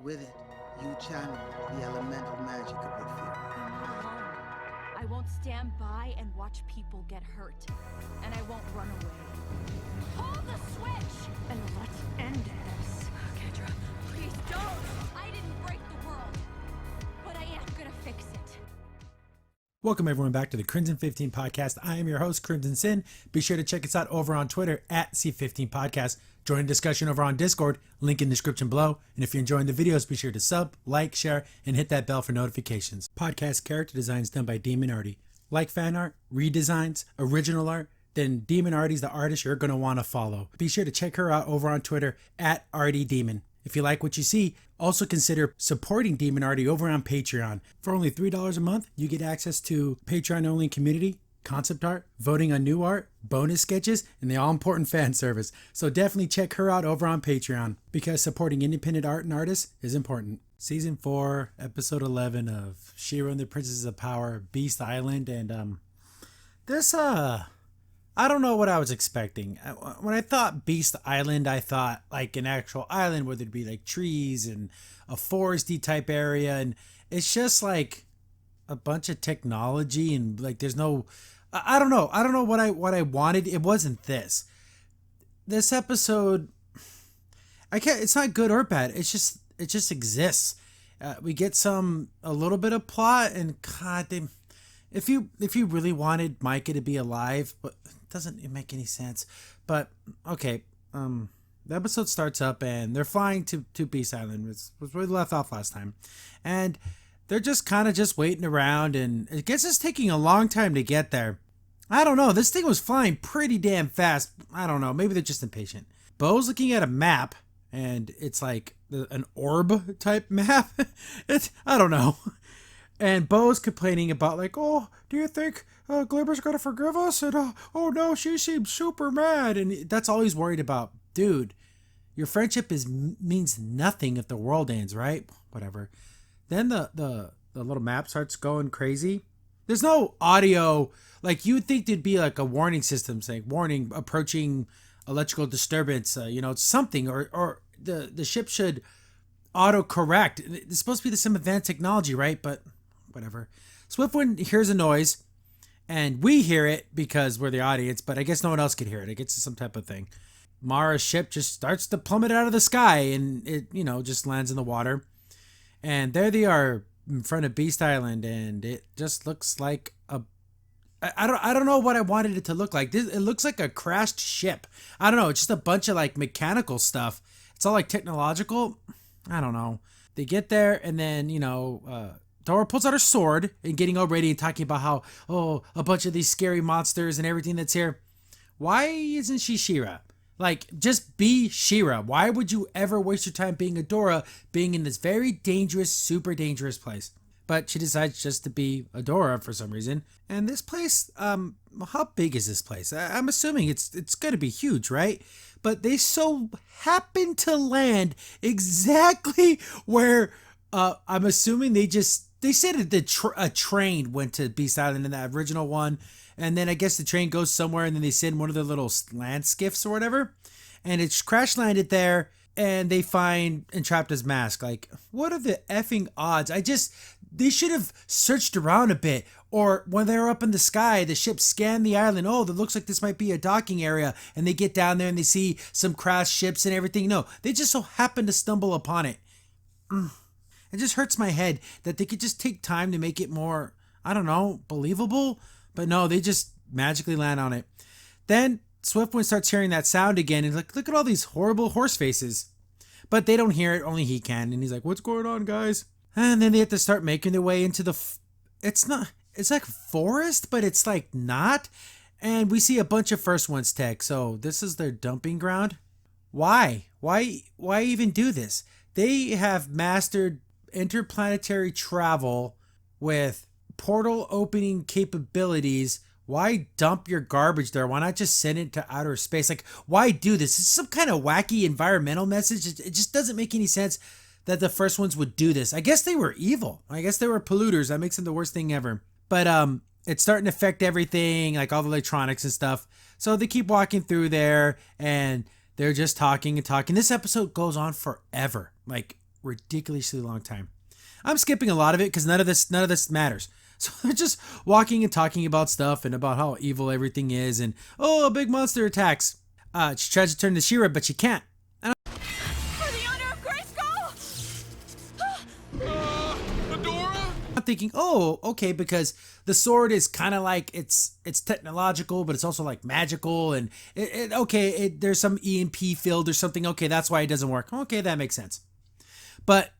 With it, you channel the elemental magic of your fear. I'm not alone. I won't stand by and watch people get hurt. And I won't run away. Hold the switch! And let's end this. Kendra, please don't! I didn't break the world. But I am gonna fix it. Welcome everyone back to the Crimson 15 podcast. I am your host, Crimson Sin. Be sure to check us out over on Twitter at C15 Podcast. Join the discussion over on Discord, link in the description below. And if you're enjoying the videos, be sure to sub, like, share, and hit that bell for notifications. Podcast character designs done by Demon Artie. Like fan art, redesigns, original art, then Demon Artie's the artist you're going to want to follow. Be sure to check her out over on Twitter at ArtieDemon. If you like what you see, also consider supporting Demon Artie over on Patreon. For only $3 a month, you get access to Patreon-only community, concept art, voting on new art, bonus sketches, and the all-important fan service. So definitely check her out over on Patreon, because supporting independent art and artists is important. Season 4, Episode 11 of She-Ra and the Princesses of Power, Beast Island, and this, I don't know what I was expecting. When I thought Beast Island, I thought like an actual island where there'd be like trees and a foresty type area, and it's just like a bunch of technology and like there's no, I don't know what I wanted. It wasn't this. This episode, I can't. It's not good or bad. It just exists. We get a little bit of plot, and God, if you really wanted Micah to be alive, but doesn't make any sense. But okay, the episode starts up and they're flying to Beast Island. Was where they left off last time, and they're just kind of just waiting around, and it gets us taking a long time to get there. I don't know. This thing was flying pretty damn fast. I don't know. Maybe they're just impatient. Bo's looking at a map, and it's like an orb type map. I don't know. And Bo's complaining about like, oh, do you think Glimmer's gonna forgive us? And oh no, she seems super mad. And that's all he's worried about. Dude, your friendship means nothing if the world ends, right? Whatever. Then the little map starts going crazy. There's no audio. Like you would think there'd be like a warning system saying, warning, approaching electrical disturbance, something, or the ship should auto correct. It's supposed to be some advanced technology, right? But whatever. Swiftwind hears a noise, and we hear it because we're the audience, but I guess no one else could hear it. I guess it's some type of thing. Mara's ship just starts to plummet out of the sky, and it, just lands in the water. And there they are in front of Beast Island, and it just looks like I don't know what I wanted it to look like. It looks like a crashed ship. I don't know. It's just a bunch of like mechanical stuff. It's all like technological. I don't know. They get there, and then, Dora pulls out her sword and getting all ready and talking about how, a bunch of these scary monsters and everything that's here. Why isn't she She-Ra? Like, just be She-Ra. Why would you ever waste your time being Adora, being in this very dangerous, super dangerous place? But she decides just to be Adora for some reason. And this place, how big is this place? I'm assuming it's going to be huge, right? But they so happen to land exactly where, I'm assuming they said that a train went to Beast Island in that original one. And then I guess the train goes somewhere, and then they send one of their little land skiffs or whatever. And it's crash landed there, and they find Entrapta's mask. Like, what are the effing odds? They should have searched around a bit. Or when they're up in the sky, the ship scanned the island. Oh, that looks like this might be a docking area. And they get down there and they see some crashed ships and everything. No, they just so happen to stumble upon it. It just hurts my head that they could just take time to make it more, I don't know, believable. But no, they just magically land on it. Then Swiftwind starts hearing that sound again, and like, look at all these horrible horse faces. But they don't hear it, only he can. And he's like, what's going on, guys? And then they have to start making their way into it's like forest, but it's like not. And we see a bunch of First Ones tech. So this is their dumping ground. Why even do this? They have mastered interplanetary travel with portal opening capabilities. Why dump your garbage there? Why not just send it to outer space? Like, why do this? It's some kind of wacky environmental message. It just doesn't make any sense that the First Ones would do this. I guess they were evil. I guess they were polluters. That makes them the worst thing ever. But it's starting to affect everything, like all the electronics and stuff. So they keep walking through there, and they're just talking and talking. This episode goes on forever. Like, ridiculously long time. I'm skipping a lot of it because none of this matters. So they're just walking and talking about stuff and about how evil everything is, and a big monster attacks. She tries to turn to She-Ra, but she can't. For the honor of Grayskull! I'm thinking, okay, because the sword is kind of like it's technological, but it's also like magical, and there's some EMP field or something. Okay, that's why it doesn't work. Okay, that makes sense. But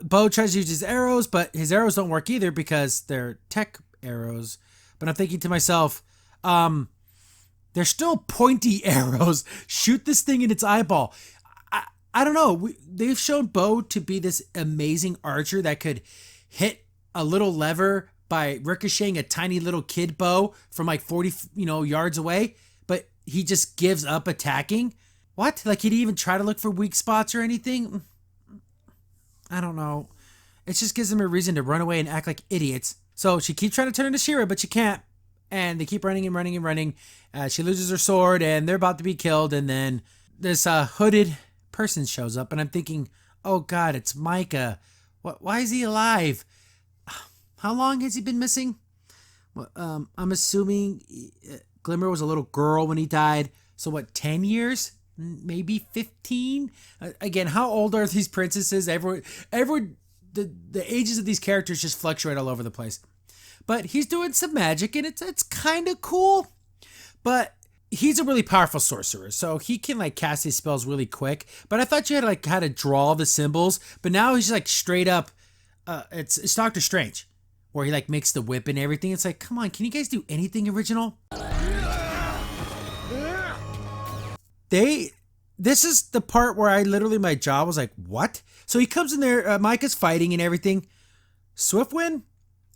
Bo tries to use his arrows, but his arrows don't work either because they're tech arrows. But I'm thinking to myself, they're still pointy arrows. Shoot this thing in its eyeball. I don't know. They've shown Bo to be this amazing archer that could hit a little lever by ricocheting a tiny little kid bow from like 40 yards away, but he just gives up attacking. What? Like, he'd even try to look for weak spots or anything? I don't know. It just gives them a reason to run away and act like idiots. So she keeps trying to turn into She-Ra, but she can't. And they keep running and running and running. She loses her sword, and they're about to be killed. And then this hooded person shows up, and I'm thinking, oh God, it's Micah. Why is he alive? How long has he been missing? Well, I'm assuming Glimmer was a little girl when he died. So 10 years? Maybe 15? Again, how old are these princesses? The ages of these characters just fluctuate all over the place. But he's doing some magic, and it's kind of cool. But he's a really powerful sorcerer, so he can like cast his spells really quick. But I thought you had to like how to draw the symbols. But now he's like straight up. It's Doctor Strange, where he like makes the whip and everything. It's like, come on, can you guys do anything original? This is the part where my jaw was like, what? So he comes in there, Micah's fighting and everything. Swiftwind,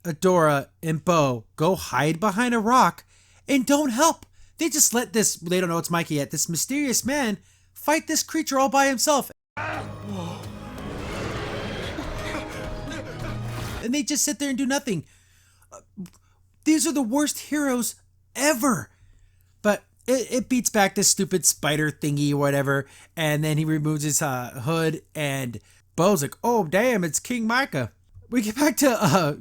Adora, and Bo go hide behind a rock and don't help. They just let they don't know it's Micah yet, this mysterious man fight this creature all by himself. And they just sit there and do nothing. These are the worst heroes ever. But it beats back this stupid spider thingy or whatever, and then he removes his hood, and Bo's like, oh damn, it's King Micah. We get back to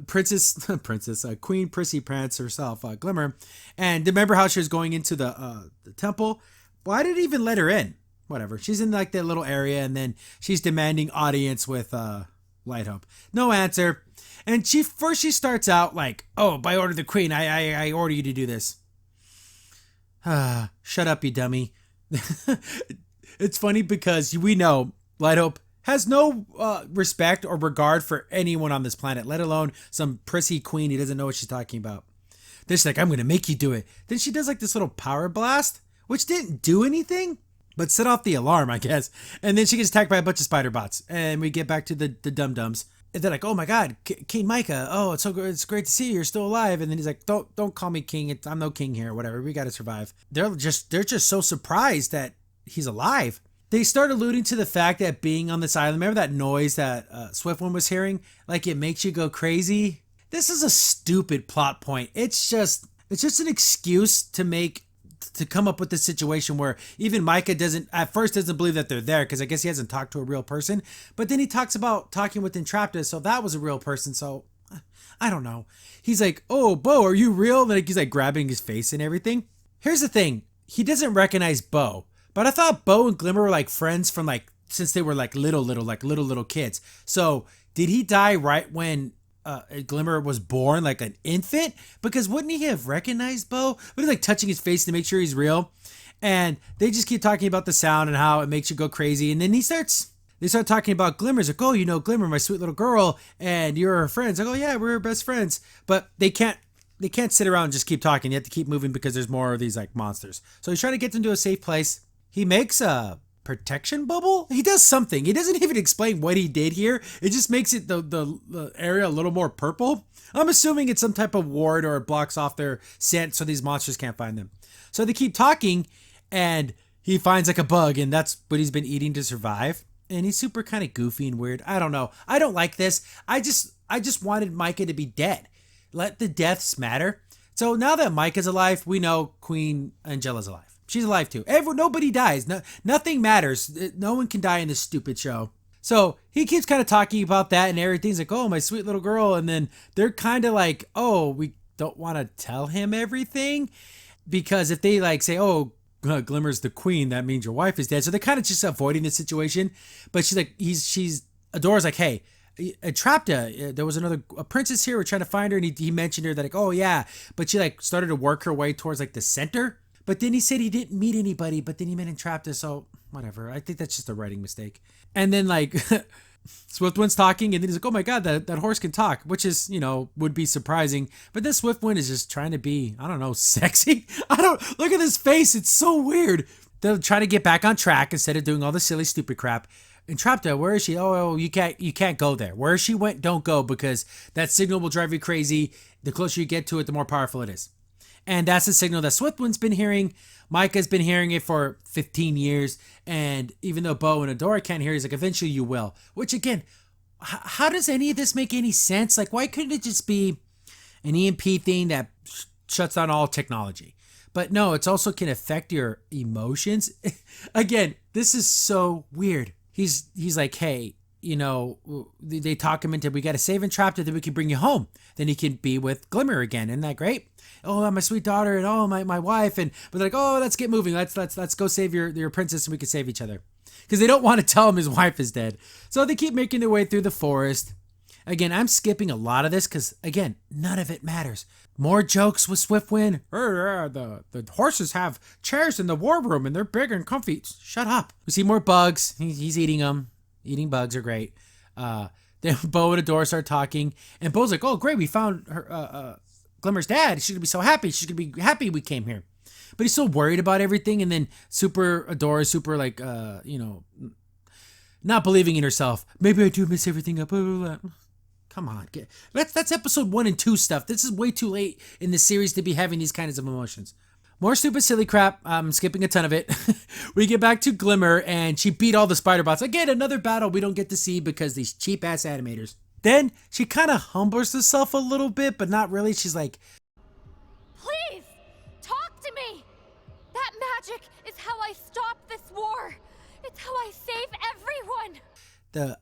Queen Prissy Prance herself, Glimmer, and remember how she was going into the temple? Why did it even let her in? Whatever, she's in like that little area, and then she's demanding audience with Lighthope. No answer, and she starts out like, oh, by order of the Queen, I order you to do this. Shut up, you dummy. It's funny because we know Lighthope has no respect or regard for anyone on this planet, let alone some prissy queen who doesn't know what she's talking about. Then she's like, I'm going to make you do it. Then she does like this little power blast, which didn't do anything, but set off the alarm, I guess. And then she gets attacked by a bunch of spider bots. And we get back to the dum-dums. And they're like, oh my God, King Micah. Oh, it's so good. It's great to see you. You're still alive. And then he's like, don't call me king. I'm no king here. Whatever. We got to survive. They're just so surprised that he's alive. They start alluding to the fact that being on this island, remember that noise that Swiftwind was hearing? Like it makes you go crazy. This is a stupid plot point. It's just an excuse to come up with this situation where even Micah doesn't believe that they're there, because I guess he hasn't talked to a real person. But then he talks about talking with Entraptus, so that was a real person. So I don't know. He's like, oh, Bo, are you real? Like he's like grabbing his face and everything. Here's the thing. He doesn't recognize Bo. But I thought Bo and Glimmer were like friends from like since they were like little kids. So did he die right when Glimmer was born, like an infant? Because wouldn't he have recognized Bo? But he's like touching his face to make sure he's real. And they just keep talking about the sound and how it makes you go crazy. And then they start talking about Glimmer's like, oh, you know Glimmer, my sweet little girl, and you're her friends. Like, oh yeah, we're her best friends. But they can't sit around and just keep talking. You have to keep moving because there's more of these like monsters. So he's trying to get them to a safe place. He makes a protection bubble. He does something. He doesn't even explain what he did here. It just makes it the area a little more purple. I'm assuming it's some type of ward, or it blocks off their scent so these monsters can't find them. So they keep talking, and he finds like a bug, and that's what he's been eating to survive. And he's super kind of goofy and weird. I don't know. I don't like this. I just wanted Micah to be dead. Let the deaths matter. So now that Micah's alive, we know Queen Angela's alive. She's alive too. Nobody dies. Nothing matters. No one can die in this stupid show. So he keeps kind of talking about that and everything's like, oh, my sweet little girl. And then they're kind of like, oh, we don't want to tell him everything. Because if they like say, oh, Glimmer's the queen, that means your wife is dead. So they're kind of just avoiding the situation. But she's like, Adora's like, hey, Entrapta, there was a princess here. We're trying to find her. And he mentioned her that like, oh yeah. But she like started to work her way towards like the center. But then he said he didn't meet anybody. But then he met Entrapta. So whatever. I think that's just a writing mistake. And then like Swiftwind's talking and then he's like, oh my God, that horse can talk, which is, would be surprising. But then Swiftwind is just trying to be, I don't know, sexy. Look at his face. It's so weird. They'll try to get back on track instead of doing all the silly, stupid crap. Entrapta, where is she? Oh, you can't go there. Where she went, don't go because that signal will drive you crazy. The closer you get to it, the more powerful it is. And that's the signal that Swiftwind's been hearing. Micah's been hearing it for 15 years. And even though Bo and Adora can't hear, he's like, eventually you will. Which again, how does any of this make any sense? Like, why couldn't it just be an EMP thing that shuts down all technology? But no, it also can affect your emotions. Again, this is so weird. He's like, hey, they talk him into, we got to save Entrapta, then we can bring you home. Then he can be with Glimmer again. Isn't that great? Oh, my sweet daughter and oh, my wife. But they're like, oh, let's get moving. Let's go save your princess and we can save each other. Because they don't want to tell him his wife is dead. So they keep making their way through the forest. Again, I'm skipping a lot of this because, again, none of it matters. More jokes with Swiftwind. The horses have chairs in the war room and they're big and comfy. Shut up. We see more bugs. He's eating them. Eating bugs are great. Then Bo and Adora start talking. And Bo's like, oh, great. We found her, Glimmer's dad. She's going to be so happy. She's going to be happy we came here. But he's still worried about everything. And then Adora, super like, not believing in herself. Maybe I do miss everything up. Blah, blah, blah. Come on. That's episode 1 and 2 stuff. This is way too late in the series to be having these kinds of emotions. More stupid, silly crap. I'm skipping a ton of it. We get back to Glimmer, and she beat all the spider bots. Again, another battle we don't get to see because these cheap-ass animators. Then she kind of humbles herself a little bit, but not really. She's like, Please, talk to me! That magic is how I stop this war. It's how I save everyone.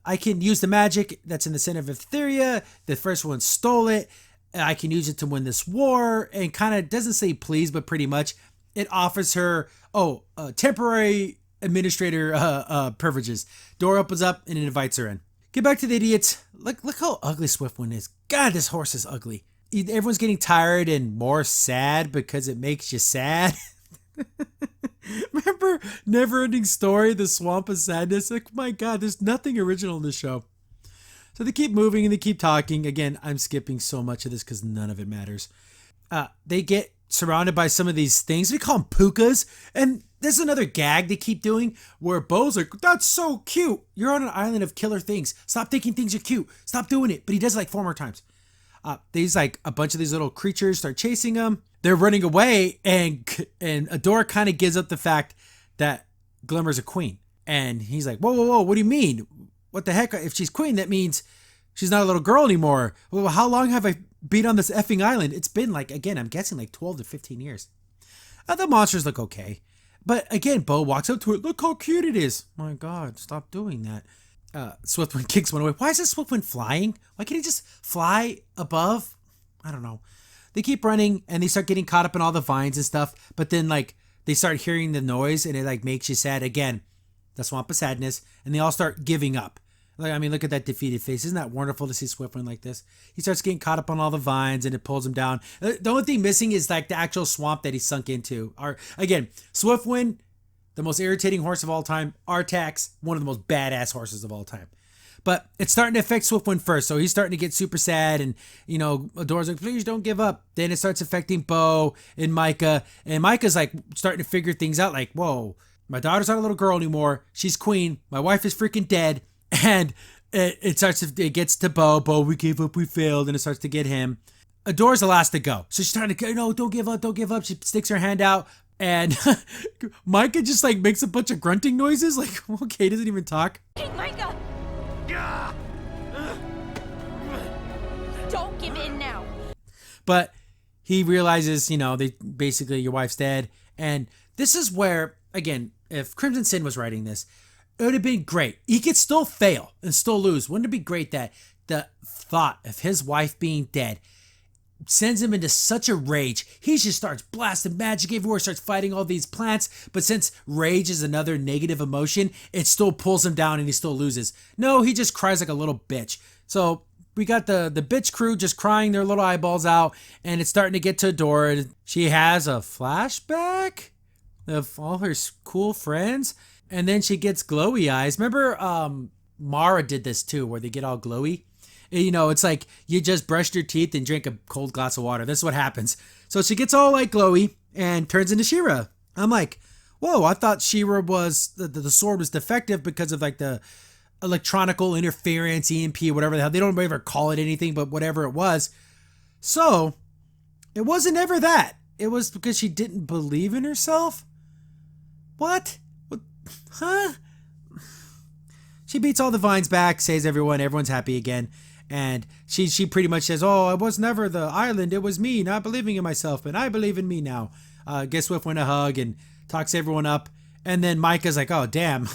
I can use the magic that's in the center of Etheria. The first one stole it. I can use it to win this war. And kind of doesn't say please, but pretty much it offers her, temporary administrator privileges. Door opens up and it invites her in. Get back to the idiots. Look how ugly Swiftwind is. God, this horse is ugly. Everyone's getting tired and more sad because it makes you sad. Remember Neverending Story, The Swamp of Sadness? Like, my God, there's nothing original in this show. So they keep moving and they keep talking. Again, I'm skipping so much of this because none of it matters. They get surrounded by some of these things. We call them pukas. And there's another gag they keep doing where Bo's like, that's so cute. You're on an island of killer things. Stop thinking things are cute. Stop doing it. But he does it like 4 more times. These like a bunch of these little creatures start chasing him. They're running away, and Adora kind of gives up the fact that Glimmer's a queen. And he's like, whoa, what do you mean? What the heck? If she's queen, that means she's not a little girl anymore. Well, how long have I been on this effing island? It's been like, again, I'm guessing like 12 to 15 years. The monsters look okay. But again, Bo walks up to it. Look how cute it is. My God, stop doing that. Swiftwind kicks one away. Why is this Swiftwind flying? Why can't he just fly above? I don't know. They keep running and they start getting caught up in all the vines and stuff. But then like they start hearing the noise and it like makes you sad again. The Swamp of Sadness. And they all start giving up. Like, I mean, look at that defeated face. Isn't that wonderful to see Swiftwind like this? He starts getting caught up on all the vines and it pulls him down. The only thing missing is like the actual swamp that he sunk into. Again, Swiftwind, the most irritating horse of all time. Artax, one of the most badass horses of all time. But it's starting to affect Swiftwind first. So he's starting to get super sad. And, Adora's like, please don't give up. Then it starts affecting Bo and Micah. And Micah's like starting to figure things out. Like, whoa, my daughter's not a little girl anymore. She's queen. My wife is freaking dead. And it gets to Bo. Bo, we gave up. We failed. And it starts to get him. Adora's the last to go. So she's trying to go, no, don't give up. Don't give up. She sticks her hand out. And Micah just like makes a bunch of grunting noises. Like, okay, doesn't even talk. Hey, Micah! Don't give in now. But he realizes, basically your wife's dead. And this is where, again, if Crimson Sin was writing this, It would have been great. He could still fail and still lose. Wouldn't it be great that the thought of his wife being dead sends him into such a rage? He just starts blasting magic everywhere, starts fighting all these plants. But since rage is another negative emotion, it still pulls him down and he still loses. No, he just cries like a little bitch. So we got the bitch crew just crying their little eyeballs out, and it's starting to get to Adora. She has a flashback of all her cool friends, and then she gets glowy eyes. Remember Mara did this too, where they get all glowy? You know, it's like you just brushed your teeth and drink a cold glass of water. This is what happens. So she gets all like glowy and turns into She-Ra. I'm like, whoa, I thought She-Ra was, the sword was defective because of like the electronical interference, EMP, whatever the hell. They don't ever call it anything, but whatever it was. So it wasn't ever that. It was because she didn't believe in herself? What? Huh? She beats all the vines back, saves everyone's happy again. And she pretty much says, oh, I was never the island. It was me not believing in myself, and I believe in me now. Gets Swiftwind a hug and talks everyone up. And then Micah's like, oh, damn.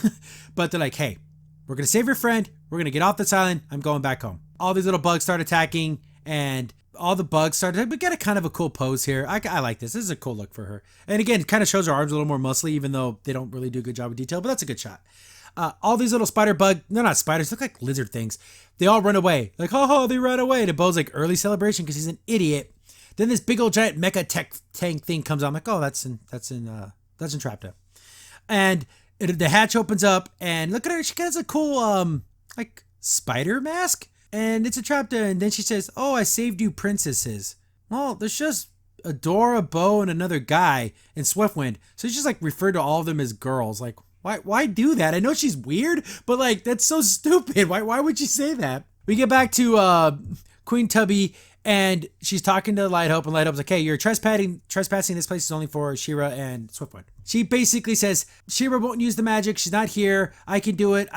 But they're like, hey, we're going to save your friend. We're going to get off this island. I'm going back home. All these little bugs start attacking, and all the bugs started. We get a kind of a cool pose here. I like this. This is a cool look for her. And again, it kind of shows her arms a little more muscly, even though they don't really do a good job of detail, but that's a good shot. All these little spider bug, they're not spiders, look like lizard things. They all run away. Like, oh, they ran away. And Bo's like, early celebration because he's an idiot. Then this big old giant mecha tech tank thing comes out. I'm like, oh, that's in Trapta. And the hatch opens up, and look at her. She has a cool, like, spider mask. And it's a Trapta. And then she says, oh, I saved you princesses. Well, there's just Adora, Bo, and another guy in Swiftwind. So she's just like referred to all of them as girls. Like, why do that? I know she's weird, but like, that's so stupid. Why would you say that? We get back to Queen Tubby, and she's talking to Light Hope, and Light Hope's like, hey, you're trespassing. This place is only for She-Ra and Swiftwind. She basically says, She-Ra won't use the magic. She's not here. I can do it.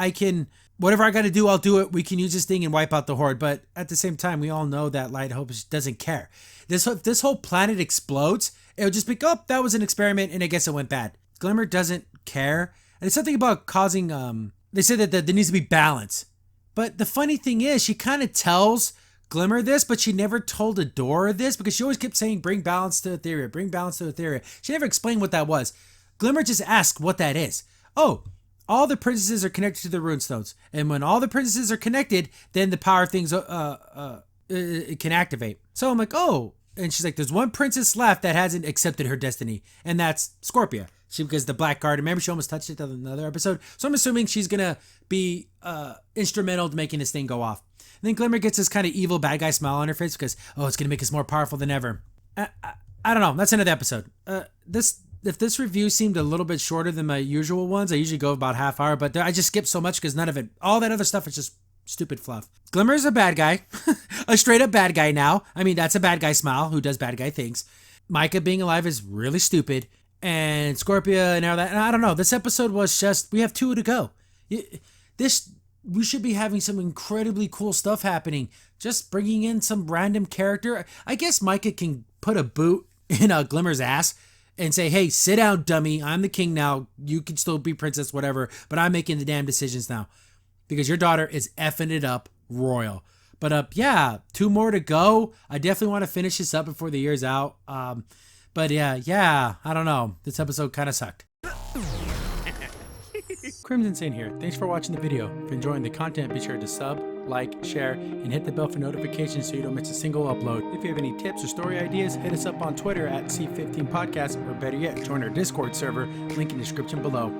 Whatever I got to do, I'll do it. We can use this thing and wipe out the Horde. But at the same time, we all know that Light Hope doesn't care. This whole planet explodes. It would just be, oh, that was an experiment, and I guess it went bad. Glimmer doesn't care. And it's something about causing, they say that there needs to be balance. But the funny thing is, she kind of tells Glimmer this, but she never told Adora this, because she always kept saying, bring balance to Etheria, bring balance to Etheria. She never explained what that was. Glimmer just asked what that is. Oh, all the princesses are connected to the runestones. And when all the princesses are connected, then the power things it can activate. So I'm like, oh. And she's like, there's one princess left that hasn't accepted her destiny, and that's Scorpia. Because the Black Guard, remember she almost touched it in another episode? So I'm assuming she's going to be instrumental to making this thing go off. And then Glimmer gets this kind of evil bad guy smile on her face because, oh, it's going to make us more powerful than ever. I don't know. That's the end of the episode. If this review seemed a little bit shorter than my usual ones, I usually go about half hour, but I just skipped so much because none of it, all that other stuff is just stupid fluff. Glimmer's a bad guy. A straight up bad guy now. I mean, that's a bad guy smile who does bad guy things. Micah being alive is really stupid. And Scorpia and all that. And I don't know. This episode was just, we have 2 to go. We should be having some incredibly cool stuff happening. Just bringing in some random character. I guess Micah can put a boot in Glimmer's ass and say, hey, sit down, dummy. I'm the king now. You can still be princess, whatever. But I'm making the damn decisions now. Because your daughter is effing it up royal. But yeah, 2 more to go. I definitely want to finish this up before the year's out. But yeah, I don't know. This episode kind of sucked. Crimson Saint here. Thanks for watching the video. If you're enjoying the content, be sure to sub, like, share, and hit the bell for notifications so you don't miss a single upload. If you have any tips or story ideas, hit us up on Twitter at C15 Podcast, or better yet, join our Discord server, link in the description below.